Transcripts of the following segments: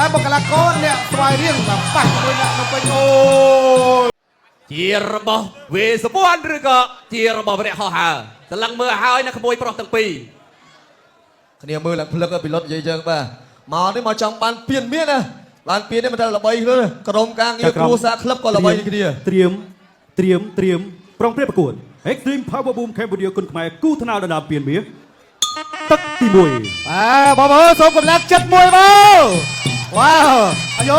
តែបុគ្គលិកអ្នកស្វ័យរៀងតែប៉ះជាមួយអ្នកនៅពេញអូយជារបស់វេសវណ្ណឬក៏ជារបស់វរៈហោះហើស្រឡឹងមើលហើយនៅក្មួយប្រុសទាំងពីរគ្នាមើលឡើងភ្លឹកពីលុតនិយាយចឹងបាទមកនេះមកចង់បានពៀនមានណាបានពៀននេះមិនតែល្បីខ្លួនក្រុមការងារគ្រួសារក្លឹបក៏ល្បីគ្នាត្រៀមប្រុងព្រៀបប្រកួត Extreme Power Boom Cambodia គុនខ្មែរគូថ្នាលដណ្ដើមពៀនមាសទឹកទី1បងប្អូនសូមកម្លាំងចិត្តមួយមកវ៉ាវអាយ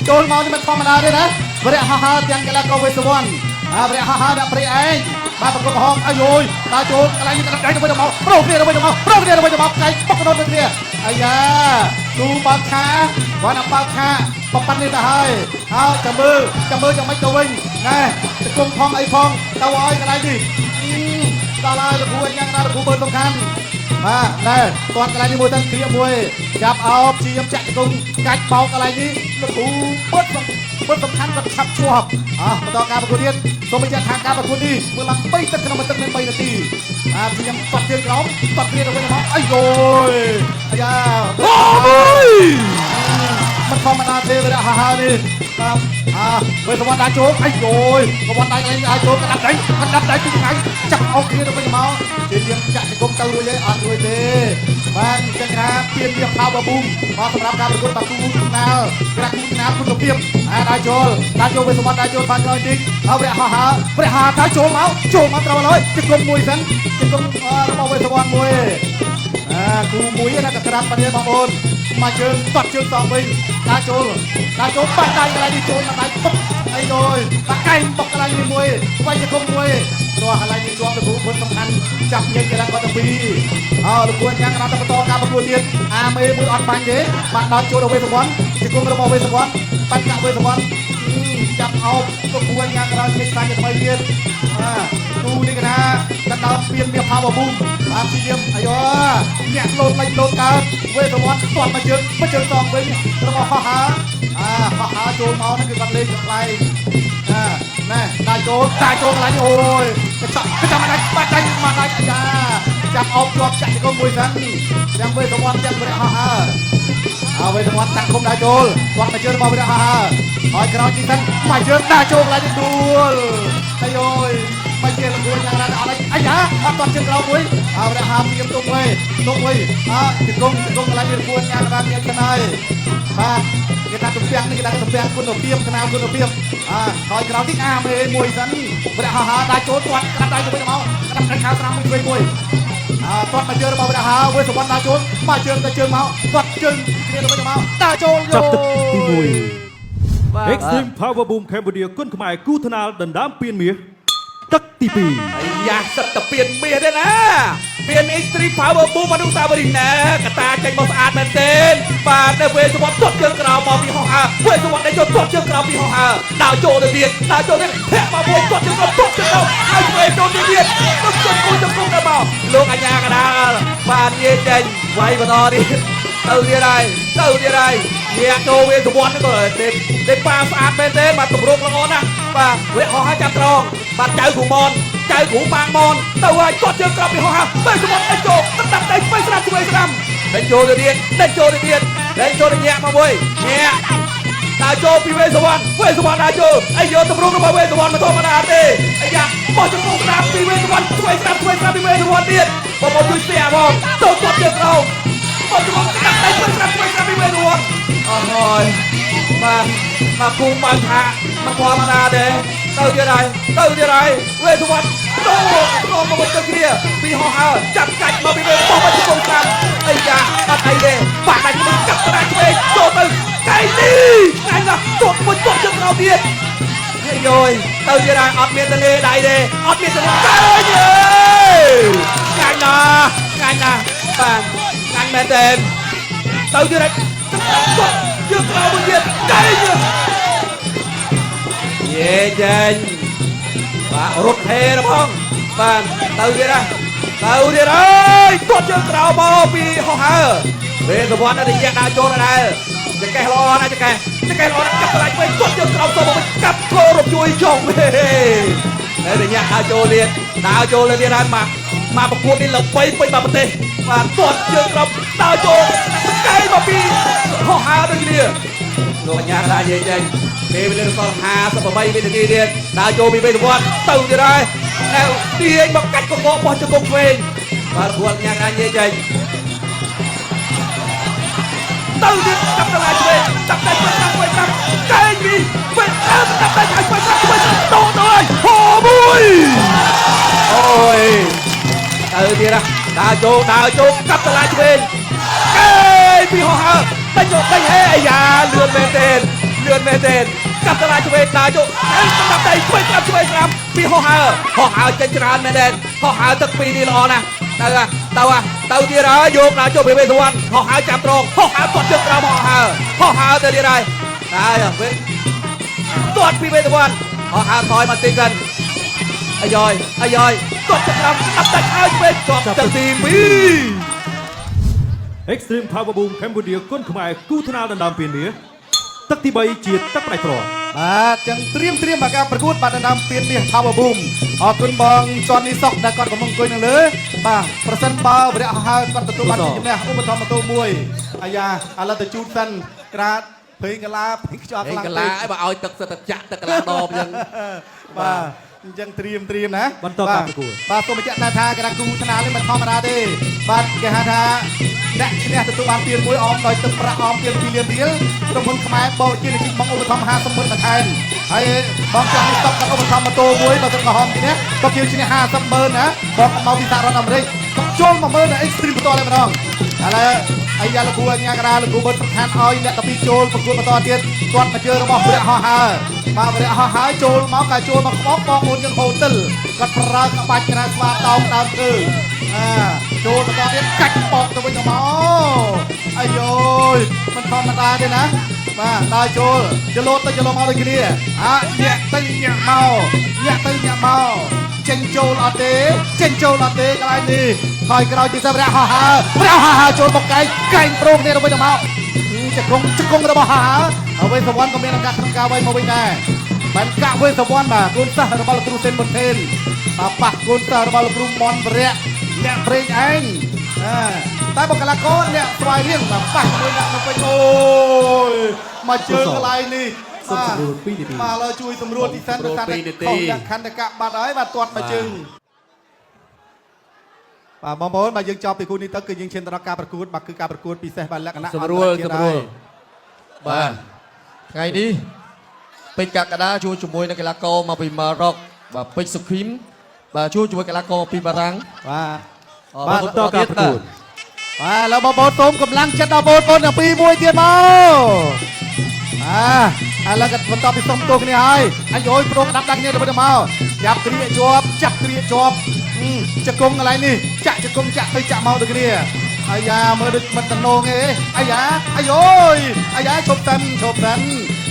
ចូលមកនេះមិនធម្មតាទេណាវរៈហោះហើទាំងកីឡាករវេសវណ្ណវរៈហោះហើដាក់ព្រៃឯងបាទប្រកបហងអាយដល់ចូលកន្លែងនេះដៃទៅវិញទៅមកប្រូគ្នាទៅវិញទៅមកប្រូគ្នាទៅវិញទៅមកចៃបុកកណ្ដោទៅគ្នាអាយ៉ាទូបើកខាគាត់ណាបើកខាបបនេះទៅហើយចាំមើលចាំមិនទៅវិញណែទៅគុំផងអីផងទៅឲ្យកន្លែងនេះដល់ហើយលោកគ្រូអញ្ចឹងណាលោកគ្រូមើលសំខាន់បាទណែគាត់កន្លែងនេះមួយទៅគ្រាមួយចាប់អោបជាចាក់គុំកាច់បោកកន្លែងនេះលោកគ្រូពុតសំខាន់គាត់ឆាប់ជាប់បន្តការប្រកួតទៀតសូមបញ្ជាក់ថាការប្រកួតនេះមើលឡើង3ទឹកក្នុងទឹកមាន3នាទីព្យាយាមបាត់ជើងក្រោមបាត់គ្នាទៅវិញមកអាយអាយ៉ាអូយមិនធម្មតាទេវរៈហោះហើនេះតាមវេទវណ្ណដាក់ចូលអាយប្រវត្តិដៃកន្លែងអាចចូលកណ្ដាប់ដៃពីថ្ងៃចាប់អោបគ្នាទៅវិញមកជាយាមចាក់គុំទៅរួចហើយអត់រួចទេបានចឹងថាពៀនវាផៅបប៊ូមមកសម្រាប់ការប្រកួតបាគូណាល់ក្រាក់គូណាល់គុណភាពដាក់ចូលវេទវណ្ណដាក់ចូលបានក្រោយតិចហើយវរៈហោះហើដាក់ចូលមកត្រូវហើយជគុំមួយសិនជគុំរបស់វេទវណ្ណមួយគូមួយណាក៏ក្រាបបាត់ទេបងប្អូនមកជើងបាត់ជើងតវិញដាក់ចូលបាត់ដៃកន្លែងនេះចូលមកដៃពុកអីបាក់កែងបុកកន្លែងនេះមួយវាយជគុំមួយព្រោះកន្លែងនេះជាប់លោកគ្រូមិនសំខាន់ចាប់ញែកកន្លែងគាត់ទាំងពីរលោកគ្រូយ៉ាងណាទៅបន្តការប្រកួតទៀតមេមួយអត់បាញ់ទេបានដល់ចូលដល់វេទវណ្ណជគុំរបស់វេទវណ្ណបាញ់កាក់វេទវណ្ណចាប់អោបលោកគ្រូយ៉ាងក្រោយជិះខ្លាញ់ទៅថ្មីទៀតគូនេះកណាដណ្ដើមពៀនវាផាវប៊ូមព្យាយាមអាយអ្នកលោតលេចលោតកើតវេទវណ្ណទាត់មកជើងតងវិញរបស់ហោះហើហោះហើចូលមកហ្នឹងគឺគាត់លេងខ្លាំងណែដាក់ចូលកន្លែងអូយកចាប់មកបាត់ដៃមកដៃអាយ៉ាចាប់អោបជាប់ចាក់ទៅមួយសិនទាំងវេទវណ្ណទាំងវរៈហោះហើវេទវណ្ណតាក់គុំដាក់ចូលគាត់មកជើងរបស់វរៈហោះហើហើយក្រោយទីសិនមកជើងដាក់ចូលកន្លែងនេះដួលអាយមកជាលងួនយ៉ាងណាអត់អាយ៉ាអត់ទាត់ជើងក្រោយមួយវរៈហោះមានទុកមួយជង្គង់កន្លែងនេះលងួនយ៉ាងណាមានឆ្នៃបាទគេដាក់ទំពាំងនេះគេដាក់ទំពាំងគុណភាពខ្នាមគុណភាពហើយក្រោយទីមេមួយសិនវរៈហោះដាក់ចូលទាត់ក្រាបដៃទៅវិញមកក្រាបដៃខាងស្រាំមួយទាត់មកជើងរបស់វរៈហោវេសវណ្ណដាក់ចូលមកជើងទៅជើងមកទាត់ជើងគ្នាទៅវិញមកដាក់ចូលចាប់ទឹកទី1 Extreme Power Boom Cambodia គុនខ្មែរគូថ្នាលដណ្ដើមពៀនមាសទឹកទី2អាយ៉ាសិតតែពៀនមាសទេណាពៀន Extreme Power Boom មនុស្សតាបរិណាកតាចេញមកស្អាតមែនទេបាទនៅវេសវណ្ណទាត់ជើងក្រោមមកពីហោះហើវេសវណ្ណដែលចូលទាត់ជើងក្រោមពីហោះហើដាក់ចូលទៅទៀតធាក់មកមួយទាត់ជើងក្រោមហើយវេចូលទៀតទៅជើងគូទៅគុំទៅមកលោកអាញាកដាលបាទនិយាយចេញវាយបន្តទៀតទៅទៀតហើយញាក់ចូលវេសវណ្ណក៏ទេប៉ាស្អាតមែនទេបាទទម្រង់ល្អណាស់បាទវេហោះហើចាប់ត្រង់បាទចៅគ្រូម៉ាងមនទៅហើយគាត់ជើងក្រោមពីហោះហើវេសវណ្ណចូលដាក់ដៃស្រាំដេញចូលទៅទៀតញាក់មកមួយញាក់ដាក់ចូលពីវេសវណ្ណដាក់ចូលអីយកទម្រង់របស់វេសវណ្ណមិនធម្មតាទេអាយ៉ាបោះទម្រង់ស្ដាប់ពីវេសវណ្ណស្រាំពីវេសវណ្ណទៀតបងជួយស្ទះបងទៅគាត់ជើងក្រោមបោះទម្រង់ដាក់ដៃស្រាំពីវេសវណ្ណអស់ហើយបាទគូបានថាមិនធម្មតាទេទៅទៀតហើយវេសវណ្ណចូលមកទៅគ្នាពីហោះហើចាប់កាច់មកពីវេបោះមកជង្គង់ស្ដាំអីយ៉ាអត់អីទេបាក់ដាច់ទៅកាប់ក្តារឆ្វេងចូលទៅកៃនេះថ្ងៃណាទត់មួយទត់ជើងក្រោមទៀតហើយទៅទៀតហើយអត់មានទលេដៃទេអត់មានទលេដៃទេងាញ់ណាបាទងាញ់មែនទេទៅទៀតហើយគាត់ជើងក្រោមមួយទៀតកៃយេចេញបាទរត់ហេរផងបាទទៅទៀតហើយគាត់ជើងក្រោមមកពីហោះហើវេសវណ្ណរយៈដាក់ចូលដែរចកេះល្អណាស់ចកេះល្អណាស់កាប់ខ្លាច់វិញគាត់ជើងក្រោមទៅមកកាប់គោរពជួយចុងហើយរយៈដាក់ចូលទៀតហើយមកប្រកួតនេះល្បីពេញមកប្រទេសបាទគាត់ជើងក្រោមដើរចូលកែមកពីហោះហើ ហាដូចគ្នាលោកអញ្ញាកដានិយាយចេញពេលវេលាសល់58វិនាទីទៀតដើរចូលពីវេទវត្តទៅទៀតហើយតែទាញមកកាច់កកបោះជង្គង់ឆ្វេងបាទពួកអញ្ញាកដានិយាយចេញទៅទៀតចាប់ដៃឆ្វេងចាប់ដៃឆ្វេងចាប់ឆ្វេងចាប់កែងពីវិញចាប់ដៃឆ្វេងចាប់ឆ្វេងតោះទៅហើយហោមួយអូយទៅទៀតណាដើរចូលកាប់ដៃឆ្វេងកែងពីហោហើបាញ់យកបាញ់ហេអាយ៉ាលឿនមែនទេកាប់ដៃឆ្វេងដើរចូលចាប់ដៃឆ្វេងចាប់ឆ្វេងស្រាប់ពីហោហើចេញច្រើនមែនទេហោហើទឹកពីរនេះល្អណាស់ទៅទៀតហើយយកដល់ចូលពីវេទវត្តហោហើចាប់ត្រង់ហោហើគាត់ជើងក្រោមហោហើទៅទៀតហើយវិញទាត់ពីវេទវត្តហោហើថយមកទីសិនអាយ៉យគាត់ចាប់ចាប់ដាច់ហើយវិញគាត់ទៅទី2 Extreme Power Boom Cambodia គុនខ្មែរគូថ្នាលដណ្ដើមពានមាសទឹកទី3ជាទឹកផ្ដាច់ទ្រាំបាទចឹងត្រៀមមកការប្រកួតបាត់ដណ្ដើមពានមាស Power Boom អរគុណបងចន់នេះសុកដែលគាត់កំពុងអង្គុយនៅលើបាទប្រសិនបើវរៈហៅគាត់ទទួលបានជំនះឧបត្ថម្ភម៉ូតូមួយអាយ៉ាឥឡូវទៅជូតសិនក្រាតភេងកាឡាភេងខ្យល់ខ្លាំងពេកកាឡាឲ្យបើឲ្យទឹកសិតទឹកចាក់ទឹកកាឡាដបចឹងបាទអញ្ចឹងត្រៀមណាបន្តការប្រកួតបាទសូមបញ្ជាក់ថាគណៈគូថ្នាលនេះមិនធម្មតាទេបាទគេហៅថាអ្នកឈ្នះទទួលបានពានមួយអមដោយទឹកប្រាក់អមពាន2លានរៀលក្រុមហ៊ុនខ្មែរបោកជានិយាយបងឧបត្ថម្ភ50,000បន្ថែមហើយបងចង់ស្តុកឧបត្ថម្ភម៉ូតូមួយបើទឹកក្រហមនេះក៏ជាឈ្នះ50,000ណាបងមកពីសហរដ្ឋអាមេរិកក៏ចូល10000នៅ Extreme បន្តតែម្ដងឥឡូវអាយ៉ាលោកគ្រូអញ្ញាកដាលោកគ្រូបើសំខាន់ឲ្យអ្នកតាពីចូលប្រកួតបន្តទៀតគាត់មកជើរបស់វរៈហោហើបាទវរៈហោហើចូលមកក៏ចូលមកក្បោកបងមុនយើងហូទិលគាត់ប្រើក្បាច់ក្រាស្វាតោងដើមធ្វើចូលបន្តទៀតកាច់បោកទៅវិញទៅមកអាយយមិនធម្មតាទេណាបាទដើរចូលចលោតទៅចលោមកដូចគ្នាញាក់ទៅញាក់មកចេញចូលអត់ទេកន្លែងនេះថយក្រោយទីសម្រាប់ហោហើចូលមកកែងព្រោះគ្នាទៅវិញទៅមកចង្គង់របស់ហោហើអ្វីសវណ្ណក៏មានឱកាសក្នុងការវាយមកវិញដែរបានកាក់វិញសវណ្ណបាទគូនសាសរបស់លោកគ្រូសេនបុនថេនបាទប៉ះគូនសាសរបស់លោកគ្រូមនវរៈអ្នកព្រេងឯងតែបុគ្គលិកអ្នកស្វាយរៀងបាទប៉ះជាមួយអ្នកនៅពេញអូយមកជើងកន្លែងនេះសុំសម្រួល2នាទីបាទលើជួយសម្រួលទីសិនទៅតាមខុសយ៉ាងខណ្ឌកៈបាត់ហើយបាទទាត់មកជើងបាទបងប្អូនបាទយើងចប់ពីគូនេះទៅគឺយើងឈានទៅដល់ការប្រកួតបាទគឺការប្រកួតពិសេសបាទលក្ខណៈសម្រួលបាទថ្ងៃនេះពេជ្រកកដាជួជាមួយនឹងកីឡាករមកពីម៉ារ៉ុកបាទពេជ្រសុខីមបាទជួជាមួយកីឡាករពីបារាំងបាទបន្តការប្រកួតបាទឥឡូវបងប្អូនសូមកម្លាំងចិត្តដល់បងប្អូនទាំងពីរមួយទៀតមកឥឡូវក៏បន្តពីសុំទោសគ្នាហើយអាយយព្រមដាប់ដាក់គ្នាទៅវិញមកចាប់គ្រាជាប់ចង្គង់កន្លែងនេះចាក់ចង្គង់ចាក់ទៅចាក់មកទៅគ្នាអាយ៉ាមើលដូចមិនតំណងទេអាយ៉ាអាយ៉ាឈប់សិន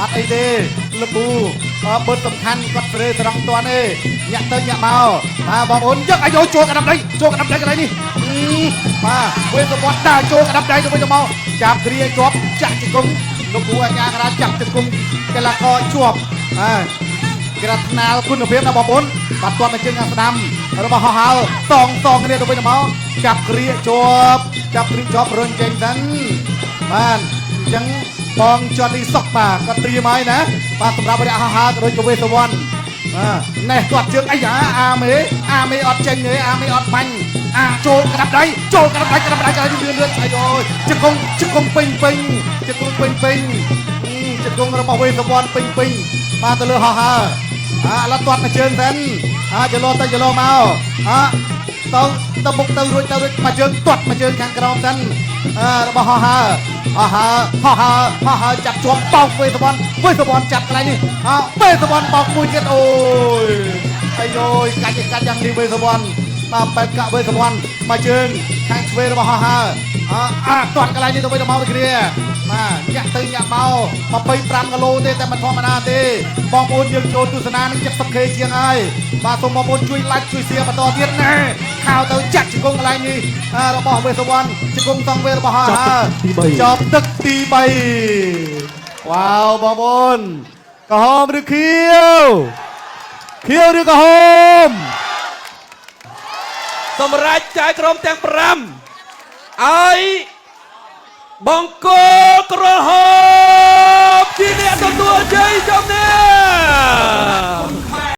អត់អីទេលពូបឺតសំខាន់គាត់ព្រឺត្រង់តាន់ទេញាក់ទៅញាក់មកបាទបងប្អូនយកអាយចូលកណ្ដាប់ដៃកន្លែងនេះបាទវេទវត្តដើរចូលកណ្ដាប់ដៃទៅវិញទៅមកចាប់គ្រាជាប់ចាក់ចង្គង់លោកគ្រូអាញាកដាចាប់ចង្គង់កីឡាករជាប់ក្រាថ្នាលគុណភាពណាបងប្អូនបាត់ទាត់មកជើងខាងស្ដាំរបស់ហោហើតងគ្នាទៅវិញទៅមកចាប់គ្រាជាប់រុញចេញសិនបាទអញ្ចឹងបងចន់នេះសុកបាទគាត់ត្រៀមហើយណាបាទសម្រាប់វរៈហោហើក៏ដូចជាវេសវណ្ណណេះគាត់ជើងអាយ៉ាអាមេអត់ចេញទេអាមេអត់បាញ់ចូលក្តាប់ដៃក្តាប់ដៃលឿនអាយជង្គង់ពេញជង្គង់របស់វេសវណ្ណពេញបាទទៅលើហោហើឥឡូវទាត់មកជើងសិនចលោទៅចលោមកទៅមុខទៅរួចមកជើងទាត់មកជើងខាងក្រោមសិនរបស់ហោហើចាប់ជាប់បោកវេសវណ្ណចាប់កន្លែងនេះវេសវណ្ណបោកមួយទៀតអូយអាយយកាច់យ៉ាងនេះវេសវណ្ណបាទបែបកាក់វេសវណ្ណមកជើងខាងឆ្វេងរបស់ហោហើទាត់កន្លែងនេះទៅវិញទៅមកទៅគ្នាបាទញាក់ទៅញាក់មក25គីឡូទេតែមិនធម្មតាទេបងប្អូនយើងចូលទស្សនានឹង 70k ជាងហើយបាទសូមបងប្អូនជួយ like ជួយ share បន្តទៀតណាខោទៅចាក់ជង្គង់កន្លែងនេះរបស់វេសវណ្ណជង្គង់សងវេរបស់ចប់ទឹកទី3វ៉ាវបងប្អូនក្រហមឬខៀវឬក្រហមសម្រាប់ចៅក្រុមទាំង5ឲ្យបង្គោលក្រុ